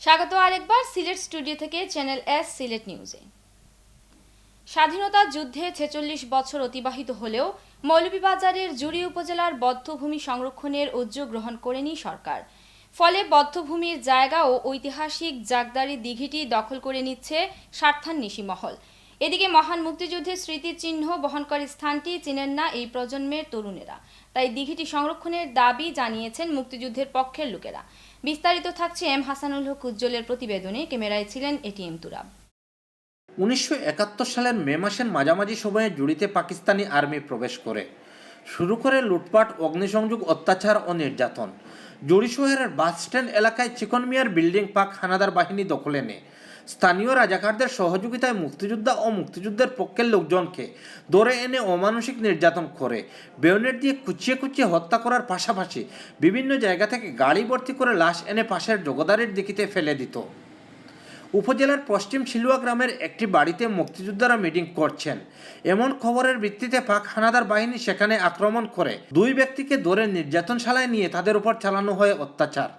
স্বাগত আরেকবার সিলেট স্টুডিও থেকে চ্যানেল এস সিলেট নিউজে। স্বাধীনতা যুদ্ধে ৪৬ বছর অতিবাহিত হলেও মৌলভীবাজারের জুড়ি উপজেলার বধ্যভূমি সংরক্ষণের উদ্যোগ গ্রহণ করেনি সরকার। ফলে বধ্যভূমির জায়গা ও ঐতিহাসিক জাগদারি দিঘিটি দখল করে নিচ্ছে স্বার্থান্বেষী মহল। এদিকে মহান মুক্তিযুদ্ধের স্মৃতিচিহ্ন বহনকারী স্থানটি চেনেন না এই প্রজন্মের তরুণেরা, তাই দিঘিটি সংরক্ষণের দাবি জানিয়েছেন মুক্তিযুদ্ধের পক্ষের লোকেরা। বিস্তারিত থাকছে এম হাসানুল হক উজ্জ্বলের প্রতিবেদনে। ক্যামেরায় ছিলেন এটিএম তুরাব। 1971 সালের মে মাসের মাঝামাঝি সময়ে জুড়িতে পাকিস্তানি আর্মি প্রবেশ করে শুরু করে লুটপাট, অগ্নিসংযোগ, অত্যাচার ও নির্যাতন। জুড়ি শহরের বাস স্ট্যান্ড এলাকায় চিকন মিয়ার বিল্ডিং পাক হানাদার বাহিনী দখলে নেয়। স্থানীয় রাজাকারদের সহযোগিতায় মুক্তিযোদ্ধা ও মুক্তিযুদ্ধের পক্ষের লোকজনকে ধরে এনে অমানসিক নির্যাতন করে বেয়নেট দিয়ে কুচিয়ে কুচিয়ে হত্যা করার পাশাপাশি বিভিন্ন জায়গা থেকে গাড়ি ভর্তি করে লাশ এনে পাশের জগদারির দিকিতে ফেলে দিত। উপজেলার পশ্চিম শিলুয়া গ্রামের একটি বাড়িতে মুক্তিযোদ্ধারা মিটিং করছেন, এমন খবরের ভিত্তিতে পাক হানাদার বাহিনী সেখানে আক্রমণ করে 2 ব্যক্তিকে ধরে নির্যাতনশালায় নিয়ে তাদের উপর চালানো হয় অত্যাচার।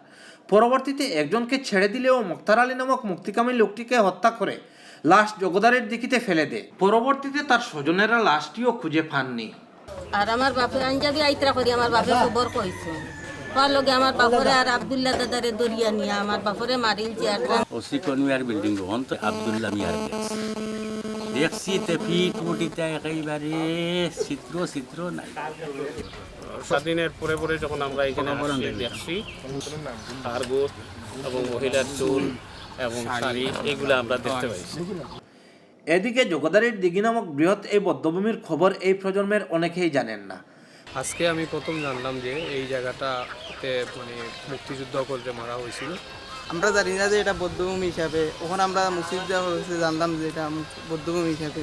পরবর্তীতে একজনকে ছেড়ে দিলেও মুক্তার আলী নামক মুক্তিকামী লোকটিকে হত্যা করে লাশ জগদারের দিকিতে ফেলে দেয়। পরবর্তীতে তার স্বজনেরা লাশটিও খুঁজে পাননি। আর আমার বাপের আঞ্জাবি আইত্রা করি আমার বাপের খবর কইছে তার লগে আমার বাপরে আর আব্দুল্লাহ দাদারে দরিয়া নিয়ে আমার বাপরে মারিলছি। আর ওসি কনমিয়ার বিল্ডিং হন তো আব্দুল্লাহ মিয়ার দেখছি তে ফিট মুটিতে একেবারে চিত্র নাই। স্বাধীনের পরে পরে যখন আমরা এখানে দেখছি কার্গোট এবং মহিলার চুল এবং শাড়ি এগুলো আমরা দেখতে পাইছি। এদিকে জগদারির দিঘি নামক বৃহৎ এই বধ্যভূমির খবর এই প্রজন্মের অনেকেই জানেন না। আজকে আমি প্রথম জানলাম যে এই জায়গাটাতে মানে মুক্তিযুদ্ধ করতে মারা হয়েছিল। আমরা জানি না যে এটা বৌদ্ধভূমি হিসাবে, ওখানে আমরা মুক্তিযুদ্ধ হয়েছে জানলাম যে এটা বৌদ্ধভূমি হিসাবে।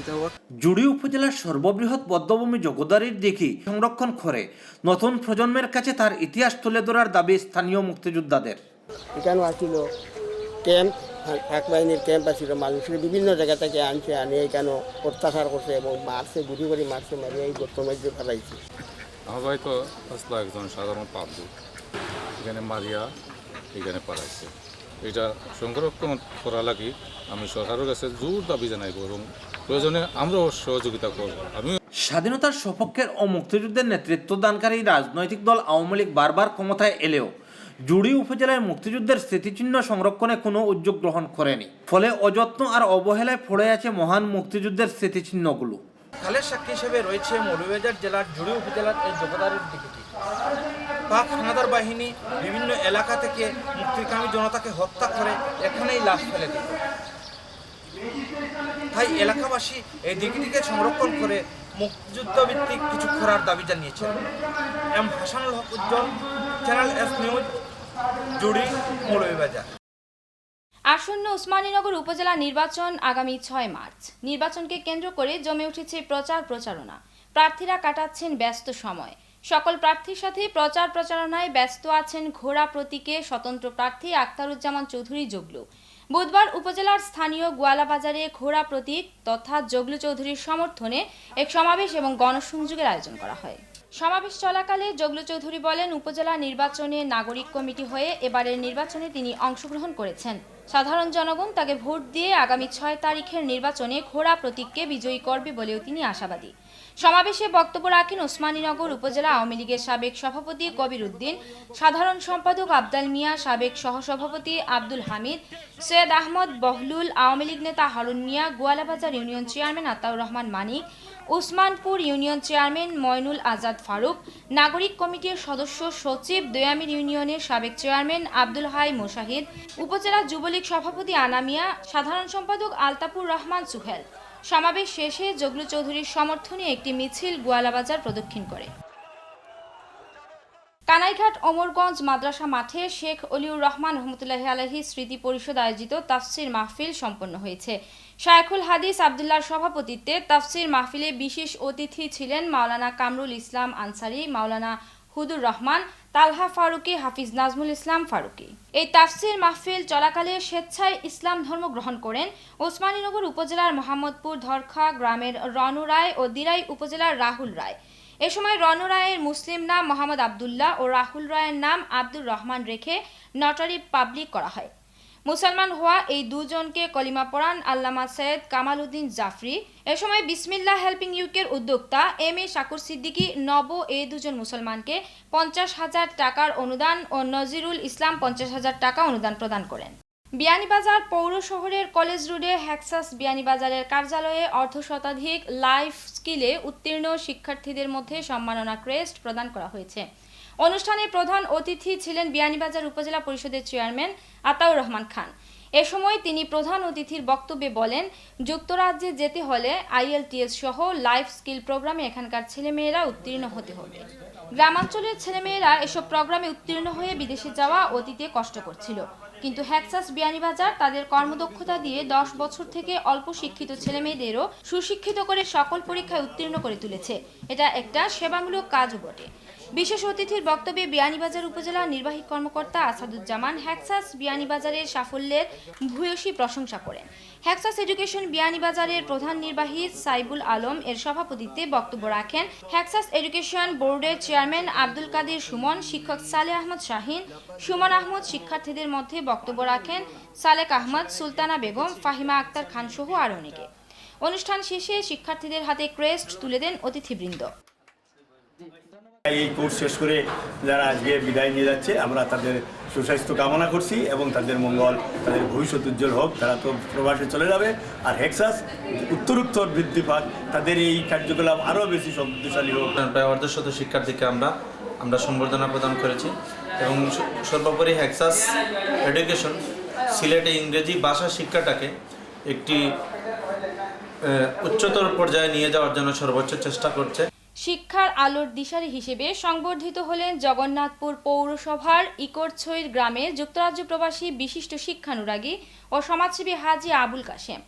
জুড়ি উপজেলার সর্ববৃহৎ বধ্যভূমি জগদারির দিঘি সংরক্ষণ করে নতুন প্রজন্মের কাছে তার ইতিহাস তুলে ধরার দাবি স্থানীয় মুক্তিযোদ্ধাদের। এখানে আসছিল ক্যাম্প, পাক বাহিনীর ক্যাম্প আসছিল, মানুষের বিভিন্ন জায়গা থেকে আনে এখানে অত্যাচার করছে এবং মারছে, গুলি করে মারছে, মারিয়ে এই গর্তের মধ্যে ফেলাইছে। আমার ভাই তো আসলো একজন সাধারণ পাবদু, এখানে মারিয়া এখানে পালাইছে। এটা সংরক্ষণ করা লাগি আমি সরকারের কাছে জোর দাবি জানাইব এবং প্রয়োজনে আমরাও সহযোগিতা করব। আমি স্বাধীনতার সপক্ষের ও মুক্তিযুদ্ধের নেতৃত্ব দানকারী রাজনৈতিক দল আওয়ামী লীগ বারবার ক্ষমতায় এলেও জুড়ি উপজেলায় মুক্তিযুদ্ধের স্মৃতিচিহ্ন সংরক্ষণে কোনো উদ্যোগ গ্রহণ করেনি। ফলে অযত্ন আর অবহেলায় পড়ে আছে মহান মুক্তিযুদ্ধের স্মৃতিচিহ্নগুলো। কালের সাক্ষী হিসেবে রয়েছে মৌলভীবাজার জেলার জুড়ি উপজেলার এই জগদারের দিঘিটি। পাক হানাদার বাহিনী বিভিন্ন এলাকা থেকে মুক্তিকামী জনতাকে হত্যা করে এখানেই লাশ ফেলে দিত। তাই এলাকাবাসী এই দিঘিটিকে সংরক্ষণ করে মুক্তিযুদ্ধ ভিত্তিক কিছু করার দাবি জানিয়েছেন। এম হাসানুল হক উজ্জ্বল, চ্যানেল এস নিউজ, জুড়ি, মৌলভীবাজার। আসন্ন ওসমানীনগর উপজেলা নির্বাচন আগামী 6 মার্চ। নির্বাচনকে কেন্দ্র করে জমে উঠেছে প্রচারণা। প্রার্থীরা কাটাচ্ছেন ব্যস্ত সময়। সকল প্রার্থীর সাথে প্রচারণায় ব্যস্ত আছেন ঘোড়া প্রতীকে স্বতন্ত্র প্রার্থী আখতারুজ্জামান চৌধুরী জগলু। বুধবার উপজেলার স্থানীয় গোয়ালাবাজারে ঘোড়া প্রতীক তথা জগলু চৌধুরীর সমর্থনে এক সমাবেশ এবং গণসংযোগের আয়োজন করা হয়। সমাবেশ চলাকালে জগলু চৌধুরী বলেন, উপজেলা নির্বাচনে নাগরিক কমিটি হয়ে এবারের নির্বাচনে তিনি অংশগ্রহণ করেছেন। সাধারণ জনগণ তাকে ভোট দিয়ে আগামী 6 তারিখের নির্বাচনে ঘোড়া প্রতীককে বিজয়ী করবে বলেও তিনি আশাবাদী। সমাবেশে বক্তব্য রাখেন ওসমানীনগর উপজেলা আওয়ামী লীগের সাবেক সভাপতি কবির উদ্দিন, সাধারণ সম্পাদক আবদাল মিয়া, সাবেক সহসভাপতি আব্দুল হামিদ, সৈয়দ আহমদ বহলুল, আওয়ামী লীগ নেতা হারুন মিয়া, Goalabazar union chairman Ataur Rahman Manik, Usmanpur union chairman Moynul Azad Faruk, নাগরিক কমিটির সদস্য সচিব, দয়ামির ইউনিয়নের সাবেক চেয়ারম্যান আব্দুল হাই মোশাহিদ, উপজেলা যুবলীগ সভাপতি আনামিয়া, সাধারণ সম্পাদক আলতাপুর রহমান সুহেল। সমাবেশ শেষে জগলু চৌধুরীর সমর্থনে একটি মিছিল গোয়ালাবাজার প্রদক্ষিণ করে। কানাইঘাট ওমরগঞ্জ মাদ্রাসা মাঠে শেখ অলিউর রহমান রহমতুল্লাহি আলাইহি স্মৃতি পরিষদ আয়োজিত তাফসির মাহফিল সম্পন্ন হয়েছে। শায়খুল হাদিস আব্দুল্লাহর সভাপতিত্বে তাফসির মাহফিলে বিশেষ অতিথি ছিলেন মাওলানা কামরুল ইসলাম আনসারি, মাওলানা হুদুর রহমান, তালহা ফারুকি, হাফিজ নাজমুল ইসলাম ফারুকি। এই তাফসির মাহফিল চলাকালে স্বেচ্ছায় ইসলাম ধর্ম গ্রহণ করেন ওসমানীনগর উপজেলার মোহাম্মদপুর ধরখা গ্রামের রনু রায় ও দিরাই উপজেলার রাহুল রায়। এ সময় রনু রায়ের মুসলিম নাম মোহাম্মদ আবদুল্লাহ ও রাহুল রায়ের নাম আব্দুর রহমান রেখে নটারি পাবলিক করা হয়। মুসলমান হওয়া এই দুজনকে কলিমা পড়ান আল্লামা সৈয়দ কামাল উদ্দিন জাফরি। এ সময় বিসমিল্লাহ হেল্পিং ইউকের উদ্যোক্তা এম এ শাকুর সিদ্দিকী নব এই দুজন মুসলমানকে 50,000 টাকার অনুদান ও নজিরুল ইসলাম 50,000 টাকা অনুদান প্রদান করেন। বিয়ানীবাজার পৌর শহরের কলেজ রোডে হ্যাক্সাস বিয়ানীবাজারের কার্যালয়ে অর্ধশতাধিক লাইফ স্কিলে উত্তীর্ণ শিক্ষার্থীদের মধ্যে সম্মাননা ক্রেস্ট প্রদান করা হয়েছে। অনুষ্ঠানে প্রধান অতিথি ছিলেন বিয়ানীবাজার উপজেলা পরিষদের চেয়ারম্যান আতাউর রহমান খান। এ সময় তিনি প্রধান অতিথির বক্তব্যে বলেন, যুক্তরাজ্যে যেতে হলে IELTS সহ লাইফ স্কিল প্রোগ্রামে এখানকার ছেলেমেয়েরা উত্তীর্ণ হতে হবে। গ্রামাঞ্চলের ছেলেমেয়েরা এসব প্রোগ্রামে উত্তীর্ণ হয়ে বিদেশে যাওয়া অতীতে কষ্ট করছিল, কিন্তু হ্যাক্সাস বিয়ানীবাজার তাদের কর্মদক্ষতা দিয়ে 10 বছর থেকে অল্প শিক্ষিত ছেলেমেয়েদেরও সুশিক্ষিত করে সকল পরীক্ষায় উত্তীর্ণ করে তুলেছে। এটা একটা সেবামূলক কাজও বটে। বিশেষ অতিথির বক্তব্যে বিয়ানীবাজার উপজেলা নির্বাহী কর্মকর্তা আসাদুজ্জামান হ্যাক্সাস বিয়ানীবাজারের সাফল্যের ভূয়সী প্রশংসা করেন। হ্যাক্সাস এডুকেশন বিয়ানীবাজারের প্রধান নির্বাহী সাইবুল আলম এর সভাপতিত্বে বক্তব্য রাখেন হ্যাক্সাস এডুকেশন বোর্ডের চেয়ারম্যান আব্দুল কাদের সুমন, শিক্ষক সালেহ আহমদ শাহিন, সুমন আহমদ। শিক্ষার্থীদের মধ্যে বক্তব্য রাখেন সালেক আহমদ, সুলতানা বেগম, ফাহিমা আক্তার খান সহ আরও অনেকে। অনুষ্ঠান শেষে শিক্ষার্থীদের হাতে ক্রেস্ট তুলে দেন অতিথিবৃন্দ। এই কোর্স শেষ করে যারা আজকে বিদায় নিয়ে যাচ্ছে, আমরা তাদের সুস্বাস্থ্য কামনা করছি এবং তাদের মঙ্গল, তাদের ভবিষ্যৎ উজ্জ্বল হোক। তারা তো প্রবাসে চলে যাবে, আর হ্যাক্সাস উত্তরোত্তর বৃদ্ধি পাক, তাদের এই কার্যকলাপ আরও বেশি শক্তিশালী হোক। প্রায় অর্ধশত শিক্ষার্থীকে আমরা সম্বর্ধনা প্রদান করেছি এবং সর্বোপরি হ্যাক্সাস এডুকেশন সিলেটে ইংরেজি ভাষা শিক্ষাটাকে একটি উচ্চতর পর্যায়ে নিয়ে যাওয়ার জন্য সর্বোচ্চ চেষ্টা করছে। শিক্ষার আলোর দিশারি হিসেবে সংবর্ধিত হলেন জগন্নাথপুর পৌরসভার ইকরছইর গ্রামে যুক্তরাজ্য প্রবাসী বিশিষ্ট শিক্ষানুরাগী ও সমাজসেবী হাজী আবুল কাশেম।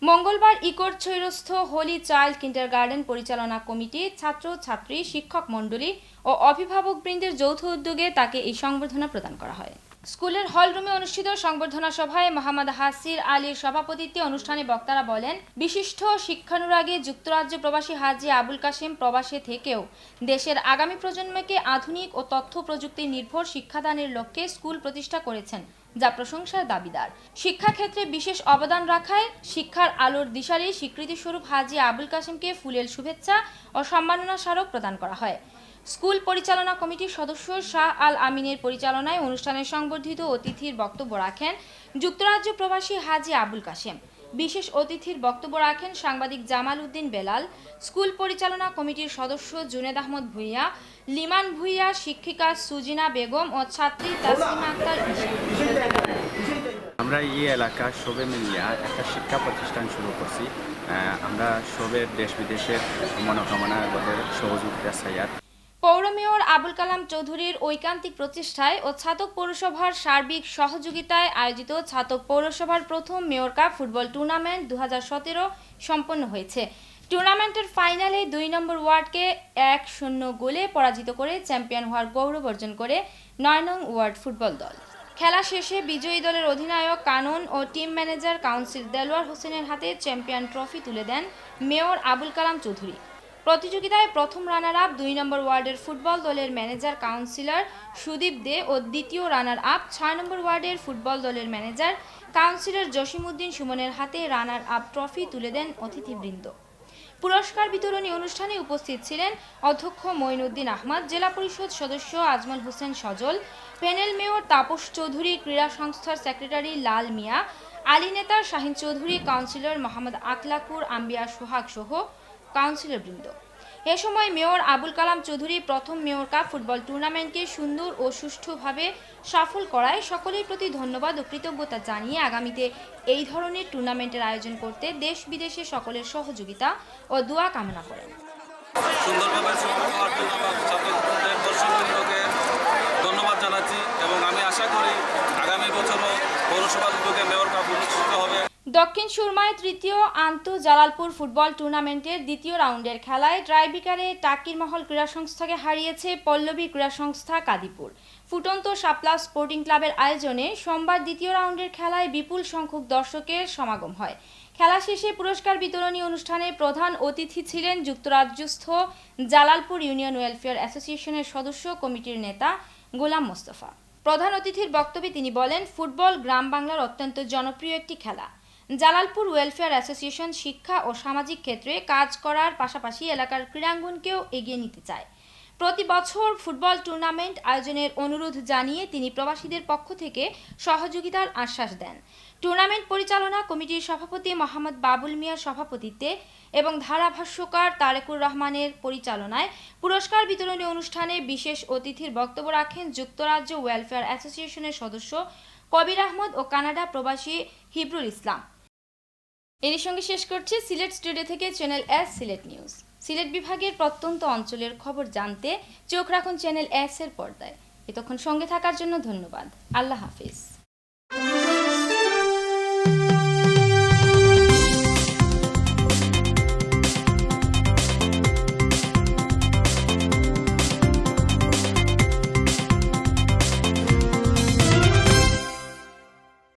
মঙ্গলবার ইকরছইরস্থ হোলি চাইল্ড কিন্ডারগার্টেন পরিচালনা কমিটি, ছাত্র ছাত্রী, শিক্ষক মণ্ডলী ও অভিভাবকবৃন্দের যৌথ উদ্যোগে তাকে এই সংবর্ধনা প্রদান করা হয়। স্কুলের হলরুমে অনুষ্ঠিত সংবর্ধনা সভায় মোহাম্মদ হাসির আলীর সভাপতিত্বে অনুষ্ঠানে বক্তারা বলেন, বিশিষ্ট শিক্ষানুরাগী যুক্তরাজ্য প্রবাসী হাজী আবুল কাশেম প্রবাসে থেকেও দেশের আগামী প্রজন্মকে আধুনিক ও তথ্য প্রযুক্তি নির্ভর শিক্ষাদানের লক্ষ্যে স্কুল প্রতিষ্ঠা করেছেন, যা প্রশংসার দাবিদার। শিক্ষাক্ষেত্রে বিশেষ অবদান রাখায় শিক্ষার আলোর দিশারি স্বীকৃতিস্বরূপ হাজী আবুল কাশেমকে ফুলেল শুভেচ্ছা ও সম্মাননা স্মারক প্রদান করা হয়। স্কুল পরিচালনা কমিটির সদস্য শাহ আল আমিনের পরিচালনায় অনুষ্ঠানে সংবর্ধিত অতিথির বক্তব্য রাখেন যুক্তরাজ্য প্রবাসী হাজী আবুল কাশেম। বিশেষ অতিথির বক্তব্য রাখেন সাংবাদিক জামাল উদ্দিন বেলাল, স্কুল পরিচালনা কমিটির সদস্য জুনেদ আহমদ ভুইয়া, লিমান ভুইয়া, শিক্ষিকা সুজিনা বেগম ও ছাত্রী তাসলিমা আক্তার। আমরা এই এলাকার সবে মিলিয়া একটা শিক্ষা প্রতিষ্ঠান শুরু করছি। আমরা সবের দেশ বিদেশের মনোকামনা সহযোগিতা চাই। পৌর মেয়র আবুল কালাম চৌধুরীর ঐকান্তিক প্রচেষ্টায় ও ছাতক পৌরসভার সার্বিক সহযোগিতায় আয়োজিত ছাতক পৌরসভার প্রথম মেয়র কাপ ফুটবল টুর্নামেন্ট 2017 সম্পন্ন হয়েছে। টুর্নামেন্টের ফাইনালে 2 নম্বর ওয়ার্ডকে 1-0 গোলে পরাজিত করে চ্যাম্পিয়ন হওয়ার গৌরব অর্জন করে 9 নং ওয়ার্ড ফুটবল দল। খেলা শেষে বিজয়ী দলের অধিনায়ক কানন ও টিম ম্যানেজার কাউন্সিল দেলোয়ার হোসেনের হাতে চ্যাম্পিয়ন ট্রফি তুলে দেন মেয়র আবুল কালাম চৌধুরী। প্রতিযোগিতায় প্রথম রানার আপ 2 নম্বর ওয়ার্ডের ফুটবল দলের ম্যানেজার কাউন্সিলর সুদীপ দে ও দ্বিতীয় রানার আপ 6 নম্বর ওয়ার্ডের ফুটবল দলের ম্যানেজার কাউন্সিলর জসিমউদ্দিন সুমনের হাতে রানার আপ ট্রফি তুলে দেন অতিথিবৃন্দ। পুরস্কার বিতরণী অনুষ্ঠানে উপস্থিত ছিলেন অধ্যক্ষ মঈনুদ্দিন আহমদ, জেলা পরিষদ সদস্য আজমল হোসেন সজল, প্যানেল মেয়র তাপস চৌধুরী, ক্রীড়া সংস্থার সেক্রেটারি লাল মিয়া, আলী নেতা শাহিন চৌধুরী, কাউন্সিলর মোহাম্মদ আকলাকুর, আম্বিয়া সোহাগ সহ কাউন্সিলরবৃন্দ। এ সময় মেয়র আবুল কালাম চৌধুরী প্রথম মেয়র কাপ ফুটবল টুর্নামেন্টকে সুন্দর ও সুষ্ঠুভাবে সফল করায় সকলের প্রতি ধন্যবাদ ও কৃতজ্ঞতা জানিয়ে আগামীতে এই ধরনের টুর্নামেন্টের আয়োজন করতে দেশ বিদেশে সকলের সহযোগিতা ও দোয়া কামনা করেন। সুন্দরভাবে দর্শকবৃন্দকে ধন্যবাদ জানাচ্ছি এবং আমি আশা করি আগামী বছরও পৌরসভার উদ্যোগে মেয়র কাপ অনুষ্ঠিত হবে। দক্ষিণ সুরমায় তৃতীয় জালালপুর ফুটবল টুর্নামেন্টের দ্বিতীয় রাউন্ডের খেলায় ট্রাইবিকারে টাকির মহল ক্রীড়া সংস্থাকে হারিয়েছে পল্লবী ক্রীড়া সংস্থা কাদিপুর। ফুটন্ত শাপলা স্পোর্টিং ক্লাবের আয়োজনে সোমবার দ্বিতীয় রাউন্ডের খেলায় বিপুল সংখ্যক দর্শকের সমাগম হয়। খেলা শেষে পুরস্কার বিতরণী অনুষ্ঠানে প্রধান অতিথি ছিলেন যুক্তরাজ্যস্থ জালালপুর ইউনিয়ন ওয়েলফেয়ার অ্যাসোসিয়েশনের সদস্য কমিটির নেতা গোলাম মোস্তফা। প্রধান অতিথির বক্তব্যে তিনি বলেন, ফুটবল গ্রাম বাংলার অত্যন্ত জনপ্রিয় একটি খেলা। জালালপুর ওয়েলফেয়ার অ্যাসোসিয়েশন শিক্ষা ও সামাজিক ক্ষেত্রে কাজ করার পাশাপাশি এলাকার ক্রীড়াঙ্গনকেও এগিয়ে নিতে চায়। প্রতি বছর ফুটবল টুর্নামেন্ট আয়োজনের অনুরোধ জানিয়ে তিনি প্রবাসীদের পক্ষ থেকে সহযোগিতার আশ্বাস দেন। টুর্নামেন্ট পরিচালনা কমিটির সভাপতি মোহাম্মদ বাবুল মিয়ার সভাপতিত্বে এবং ধারাভাষ্যকার তারেকুর রহমানের পরিচালনায় পুরস্কার বিতরণী অনুষ্ঠানে বিশেষ অতিথির বক্তব্য রাখেন যুক্তরাজ্য ওয়েলফেয়ার অ্যাসোসিয়েশনের সদস্য কবির আহমদ ও কানাডা প্রবাসী হিবরুল ইসলাম। এর সঙ্গে শেষ করছি সিলেট স্টুডিও থেকে channel S Sylhet news. Sylhet বিভাগের প্রত্যন্ত অঞ্চলের খবর জানতে চোখ রাখুন চ্যানেল এস এর পর্দায়। এতক্ষণ সঙ্গে থাকার জন্য ধন্যবাদ। আল্লাহ হাফিজ।